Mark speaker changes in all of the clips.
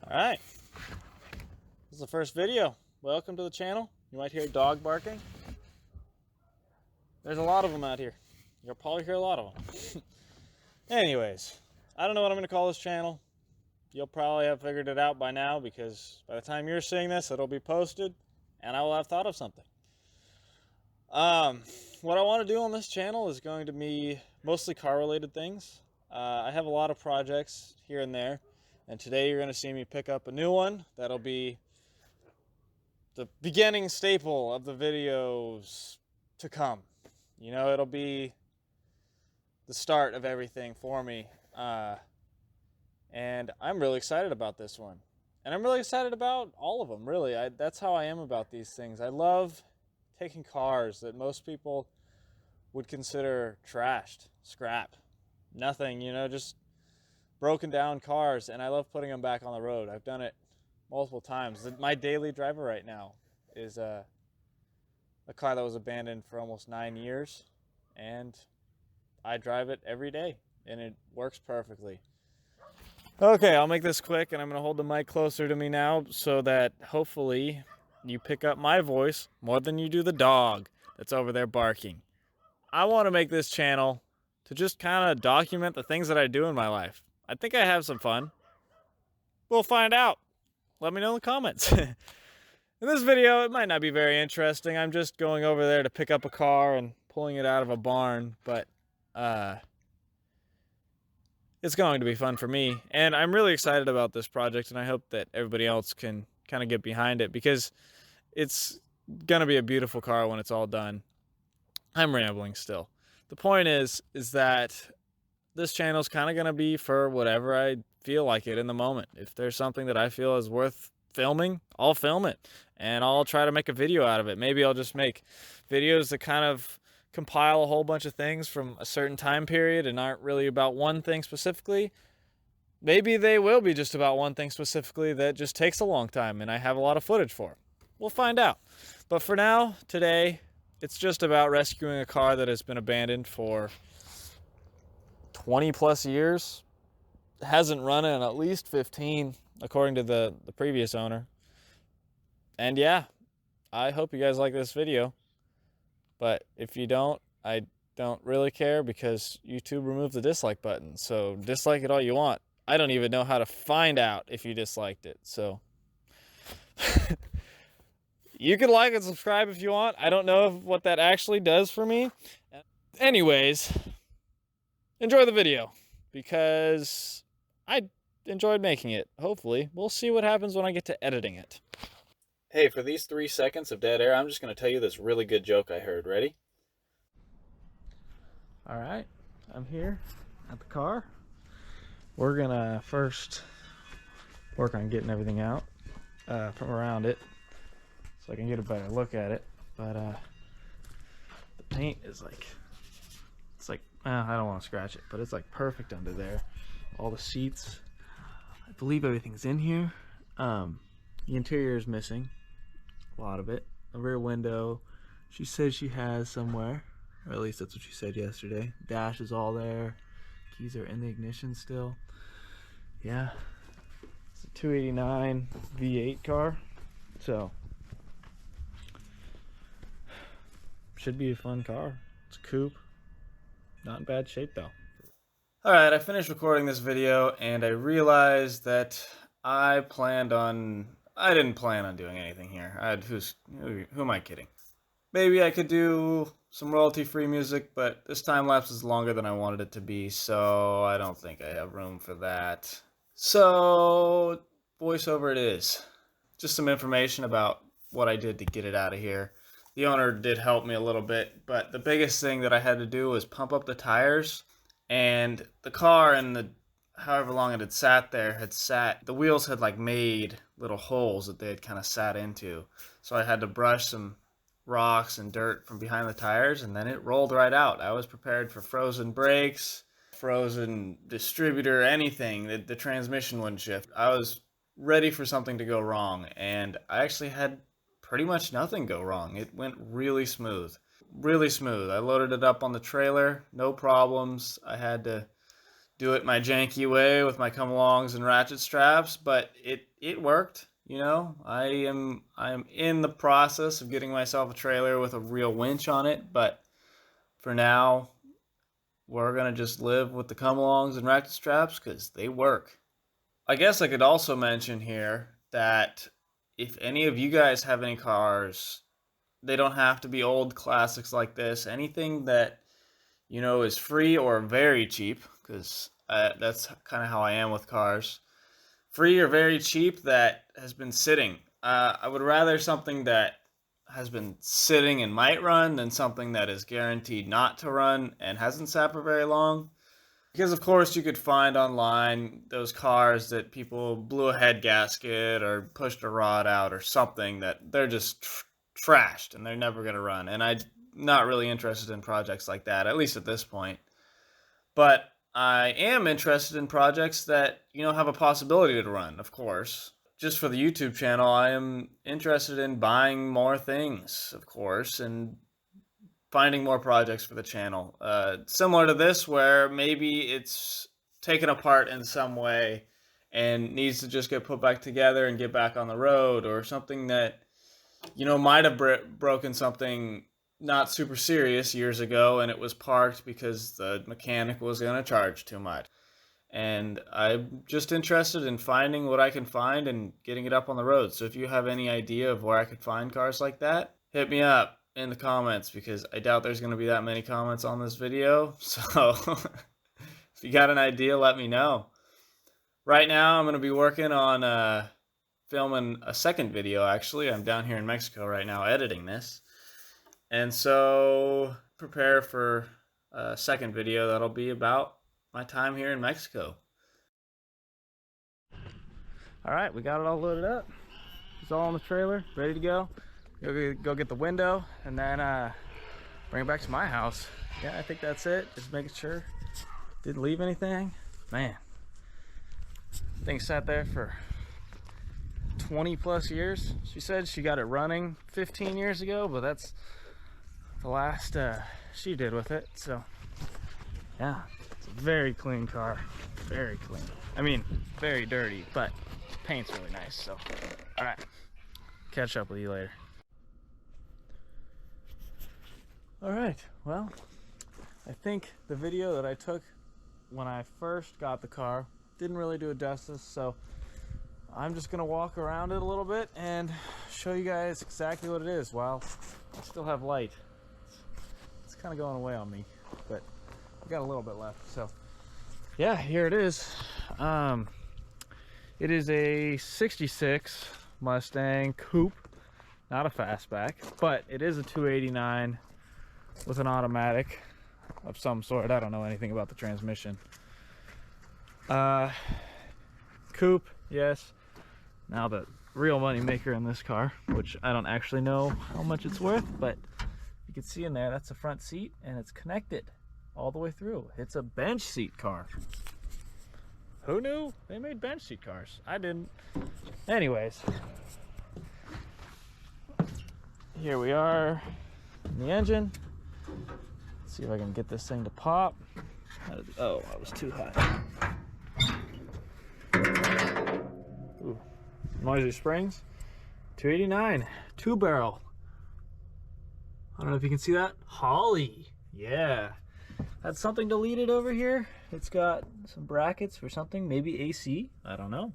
Speaker 1: Alright, this is the first video. Welcome to the channel. You might hear a dog barking. There's a lot of them out here. You'll probably hear a lot of them. Anyways, I don't know what I'm going to call this channel. You'll probably have figured it out by now because by the time you're seeing this, it'll be posted and I will have thought of something. What I want to do on this channel is going to be mostly car-related things. I have a lot of projects here and there, and today you're going to see me pick up a new one that'll be the beginning staple of the videos to come. You know, it'll be the start of everything for me, and I'm really excited about this one. And I'm really excited about all of them, really. That's how I am about these things. I love taking cars that most people would consider trashed, scrap, nothing, you know, just broken down cars, and I love putting them back on the road. I've done it multiple times. My daily driver right now is a car that was abandoned for almost 9 years, and I drive it every day, and it works perfectly. Okay, I'll make this quick, and I'm going to hold the mic closer to me now so that hopefully you pick up my voice more than you do the dog that's over there barking. I want to make this channel to just kind of document the things that I do in my life. I think I have some fun. We'll find out. Let me know in the comments. In this video, it might not be very interesting. I'm just going over there to pick up a car and pulling it out of a barn, but it's going to be fun for me. And I'm really excited about this project, and I hope that everybody else can kind of get behind it because it's going to be a beautiful car when it's all done. I'm rambling still. The point is that this channel is kind of going to be for whatever I feel like it in the moment. If there's something that I feel is worth filming, I'll film it, and I'll try to make a video out of it. Maybe I'll just make videos that kind of compile a whole bunch of things from a certain time period and aren't really about one thing specifically. Maybe they will be just about one thing specifically that just takes a long time and I have a lot of footage for. We'll find out. But for now, today, it's just about rescuing a car that has been abandoned for 20 plus years. It hasn't run in at least 15, according to the previous owner. And yeah, I hope you guys like this video. But if you don't, I don't really care because YouTube removed the dislike button. So dislike it all you want. I don't even know how to find out if you disliked it. So you can like and subscribe if you want. I don't know what that actually does for me. Anyways, enjoy the video because I enjoyed making it. Hopefully, we'll see what happens when I get to editing it. Hey, for these 3 seconds of dead air, I'm just going to tell you this really good joke I heard. Ready? All right, I'm here at the car. We're going to first work on getting everything out from around it so I can get a better look at it. But the paint is like, I don't want to scratch it, but it's like perfect under there. All the seats, I believe everything's in here. The interior is missing, a lot of it. The rear window, she says she has somewhere, or at least that's what she said yesterday. Dash is all there. Keys are in the ignition still. Yeah, it's a 289 V8 car, so should be a fun car. It's a coupe. Not in bad shape though. Alright, I finished recording this video and I realized that I didn't plan on doing anything here. Who am I kidding? Maybe I could do some royalty-free music, but this time lapse is longer than I wanted it to be, so I don't think I have room for that. So, voiceover it is. Just some information about what I did to get it out of here. The owner did help me a little bit, but the biggest thing that I had to do was pump up the tires, and the car and the however long it had sat there the wheels had like made little holes that they had kind of sat into. So I had to brush some rocks and dirt from behind the tires, and then it rolled right out. I was prepared for frozen brakes, frozen distributor, anything. The transmission wouldn't shift. I was ready for something to go wrong, and I actually had pretty much nothing go wrong. It went really smooth. Really smooth. I loaded it up on the trailer, no problems. I had to do it my janky way with my come-alongs and ratchet straps, but it worked. You know, I am in the process of getting myself a trailer with a real winch on it, but for now, we're gonna just live with the come-alongs and ratchet straps because they work. I guess I could also mention here that if any of you guys have any cars, they don't have to be old classics like this. Anything that, you know, is free or very cheap, because that's kind of how I am with cars. Free or very cheap that has been sitting. I would rather something that has been sitting and might run than something that is guaranteed not to run and hasn't sat for very long. Because of course you could find online those cars that people blew a head gasket or pushed a rod out or something that they're just trashed and they're never going to run. And I'm not really interested in projects like that, at least at this point. But I am interested in projects that, you know, have a possibility to run, of course. Just for the YouTube channel, I am interested in buying more things, of course, and finding more projects for the channel. Similar to this, where maybe it's taken apart in some way and needs to just get put back together and get back on the road, or something that, you know, might have broken something not super serious years ago and it was parked because the mechanic was going to charge too much. And I'm just interested in finding what I can find and getting it up on the road. So if you have any idea of where I could find cars like that, hit me up in the comments, because I doubt there's going to be that many comments on this video. So if you got an idea, let me know. Right now I'm going to be working on filming a second video. Actually, I'm down here in Mexico right now editing this, and so prepare for a second video that'll be about my time here in Mexico. All right, we got it all loaded up. It's all on the trailer, ready to go. Go get the window and then bring it back to my house. Yeah, I think that's it. Just making sure didn't leave anything. Man, thing sat there for 20 plus years. She said she got it running 15 years ago, but that's the last she did with it. So yeah, it's a very clean car, very clean. I mean, very dirty, but paint's really nice. So all right, catch up with you later. All right, well, I think the video that I took when I first got the car didn't really do it justice, so I'm just gonna walk around it a little bit and show you guys exactly what it is while I still have light. It's kind of going away on me, but I've got a little bit left. So yeah, here it is. It is a 66 Mustang coupe, not a fastback, but it is a 289 with an automatic of some sort. I don't know anything about the transmission. Coupe, yes. Now the real money maker in this car, which I don't actually know how much it's worth, but you can see in there, that's the front seat and it's connected all the way through. It's a bench seat car. Who knew they made bench seat cars? I didn't. Anyways, here we are in the engine. Let's see if I can get this thing to pop. Oh, I was too high. Ooh, noisy springs. 289, 2-barrel. I don't know if you can see that. Holly, yeah. Had something deleted over here. It's got some brackets for something, maybe AC. I don't know.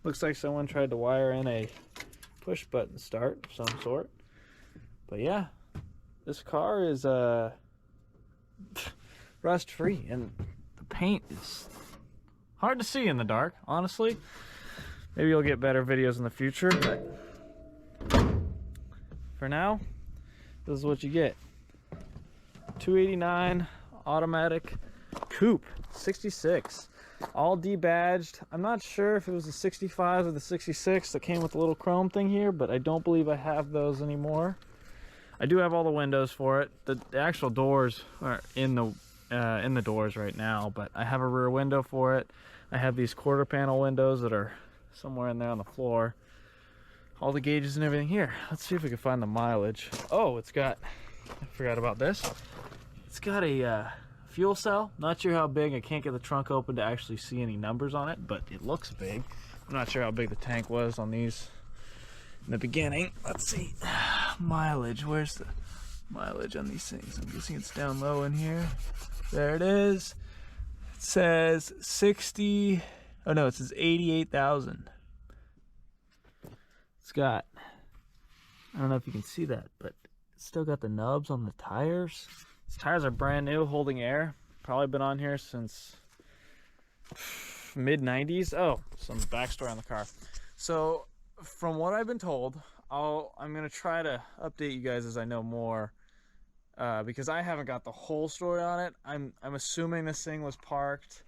Speaker 1: Looks like someone tried to wire in a push button start of some sort. But yeah, this car is rust free, and the paint is hard to see in the dark, honestly. Maybe you'll get better videos in the future, but for now, this is what you get. 289 automatic coupe, 66, all debadged. I'm not sure if it was the 65 or the 66 that came with the little chrome thing here, but I don't believe I have those anymore. I do have all the windows for it. The actual doors are in the doors right now, but I have a rear window for it. I have these quarter panel windows that are somewhere in there on the floor. All the gauges and everything here. Let's see if we can find the mileage. Oh, it's got, I forgot about this. It's got a fuel cell. Not sure how big. I can't get the trunk open to actually see any numbers on it, but it looks big. I'm not sure how big the tank was on these in the beginning. Let's see. Mileage. Where's the mileage on these things? I'm guessing it's down low in here. There it is. It says 60. Oh no, it says 88,000. It's got, I don't know if you can see that, but it's still got the nubs on the tires. These tires are brand new, holding air. Probably been on here since mid 90s. Oh, some backstory on the car. So from what I've been told, I'm gonna try to update you guys as I know more, because I haven't got the whole story on it. I'm assuming this thing was parked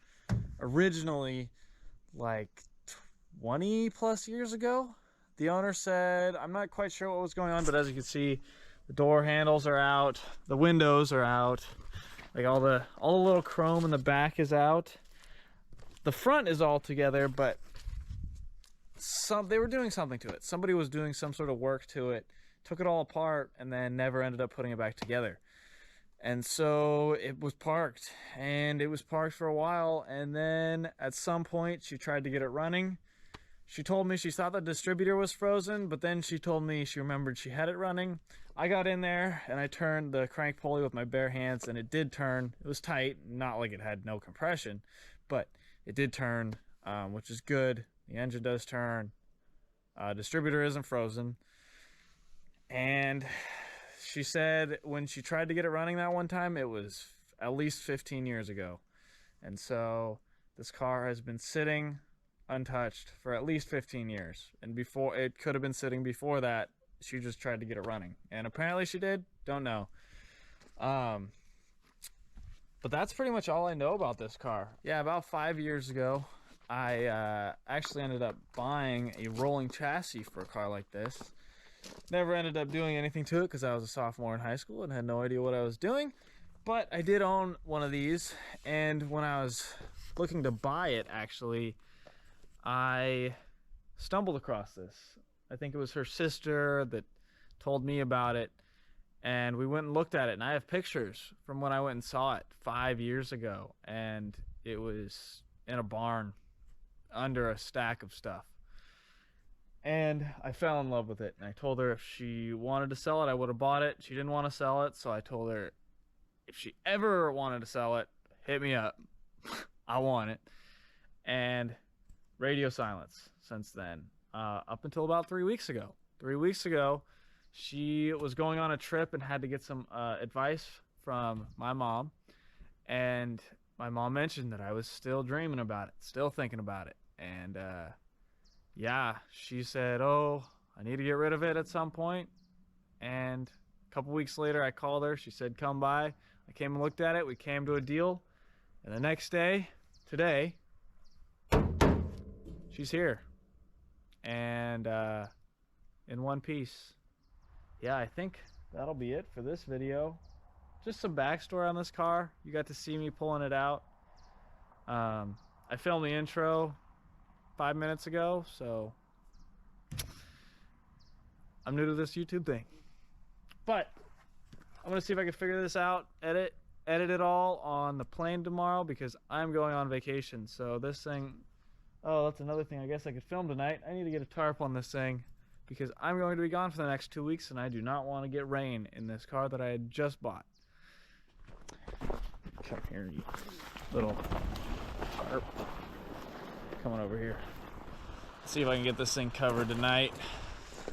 Speaker 1: originally like 20 plus years ago. The owner said, I'm not quite sure what was going on, but as you can see, the door handles are out, the windows are out, like all the little chrome in the back is out. The front is all together, but they were doing something to it. Somebody was doing some sort of work to it, took it all apart, and then never ended up putting it back together. And so it was parked, and it was parked for a while, and then at some point she tried to get it running. She told me she thought the distributor was frozen, but then she told me she remembered she had it running. I got in there and I turned the crank pulley with my bare hands, and it did turn. It was tight, not like it had no compression, but it did turn, which is good. The engine does turn. Distributor isn't frozen. And she said when she tried to get it running that one time, it was at least 15 years ago. And so this car has been sitting untouched for at least 15 years. And before, it could have been sitting before that. She just tried to get it running. And apparently she did. Don't know. But that's pretty much all I know about this car. Yeah, about 5 years ago, I actually ended up buying a rolling chassis for a car like this. Never ended up doing anything to it because I was a sophomore in high school and had no idea what I was doing. But I did own one of these, and when I was looking to buy it, actually, I stumbled across this. I think it was her sister that told me about it, and we went and looked at it, and I have pictures from when I went and saw it 5 years ago, and it was in a barn under a stack of stuff. And I fell in love with it, and I told her if she wanted to sell it, I would have bought it. She didn't want to sell it, so I told her if she ever wanted to sell it, hit me up. I want it. And radio silence since then, up until about 3 weeks ago. 3 weeks ago, she was going on a trip and had to get some advice from my mom, and my mom mentioned that I was still dreaming about it, still thinking about it. And yeah, she said, oh, I need to get rid of it at some point. And a couple weeks later, I called her. She said, come by. I came and looked at it. We came to a deal. And the next day, today, she's here. And in one piece. Yeah, I think that'll be it for this video. Just some backstory on this car. You got to see me pulling it out. I filmed the intro 5 minutes ago, so I'm new to this YouTube thing. But I'm gonna see if I can figure this out, edit it all on the plane tomorrow, because I'm going on vacation. So this thing, oh, that's another thing I guess I could film tonight. I need to get a tarp on this thing because I'm going to be gone for the next 2 weeks, and I do not want to get rain in this car that I had just bought. Come here, you little tarp. Coming over here. See if I can get this thing covered tonight.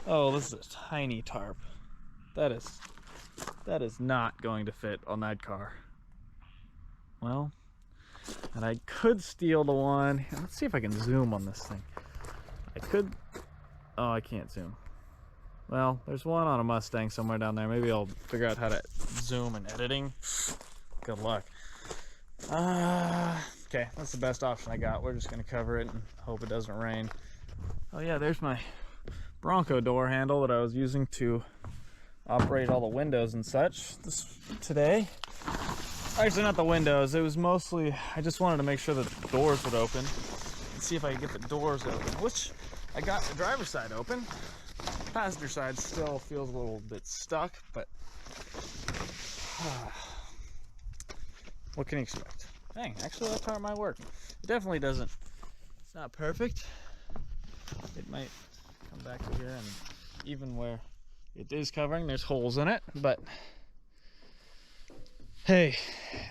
Speaker 1: Oh, this is a tiny tarp. That is not going to fit on that car. Well, and I could steal the one. Let's see if I can zoom on this thing. I could. Oh, I can't zoom. Well, there's one on a Mustang somewhere down there. Maybe I'll figure out how to zoom in editing. Good luck. Okay, that's the best option I got. We're just gonna cover it and hope it doesn't rain. Oh yeah, there's my Bronco door handle that I was using to operate all the windows and such today. Actually, not the windows. It was mostly, I just wanted to make sure that the doors would open and see if I could get the doors open, which I got the driver's side open. Passenger side still feels a little bit stuck, but what can you expect? Dang, actually that tire might work. It definitely doesn't. It's not perfect. It might come back to here, and even where it is covering, there's holes in it, but hey,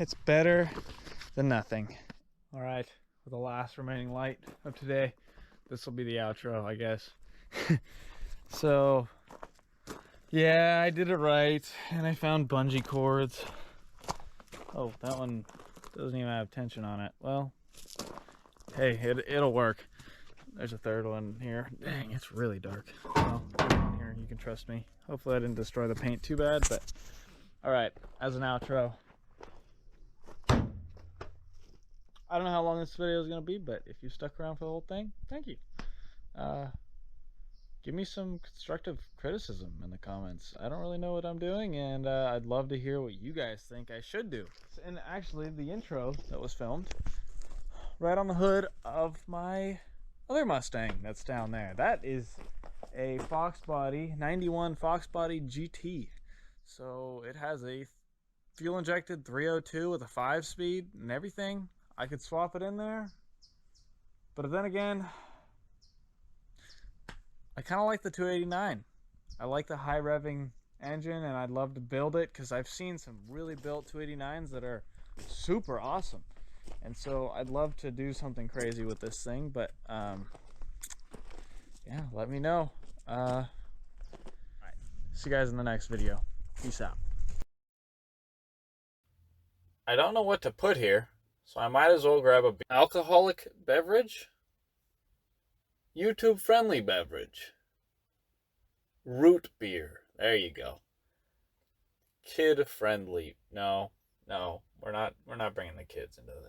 Speaker 1: it's better than nothing. All right, for the last remaining light of today, this will be the outro, I guess. So yeah, I did it right, and I found bungee cords. Oh, that one doesn't even have tension on it. Well, hey, it'll work. There's a third one here. Dang, it's really dark. Well, here, you can trust me. Hopefully I didn't destroy the paint too bad, but all right, as an outro, I don't know how long this video is going to be, but if you stuck around for the whole thing, thank you. Give me some constructive criticism in the comments. I don't really know what I'm doing, and I'd love to hear what you guys think I should do. And actually, the intro that was filmed right on the hood of my other Mustang that's down there. That is a Fox Body 91 Fox Body GT. So it has a fuel injected 302 with a 5-speed and everything. I could swap it in there, but then again, I kind of like the 289. I like the high revving engine, and I'd love to build it because I've seen some really built 289s that are super awesome. And so I'd love to do something crazy with this thing, but yeah, let me know. All right, see you guys in the next video. Peace out. I don't know what to put here, so I might as well grab a alcoholic beverage. YouTube friendly beverage. Root beer. There you go. Kid friendly. No, we're not bringing the kids into this.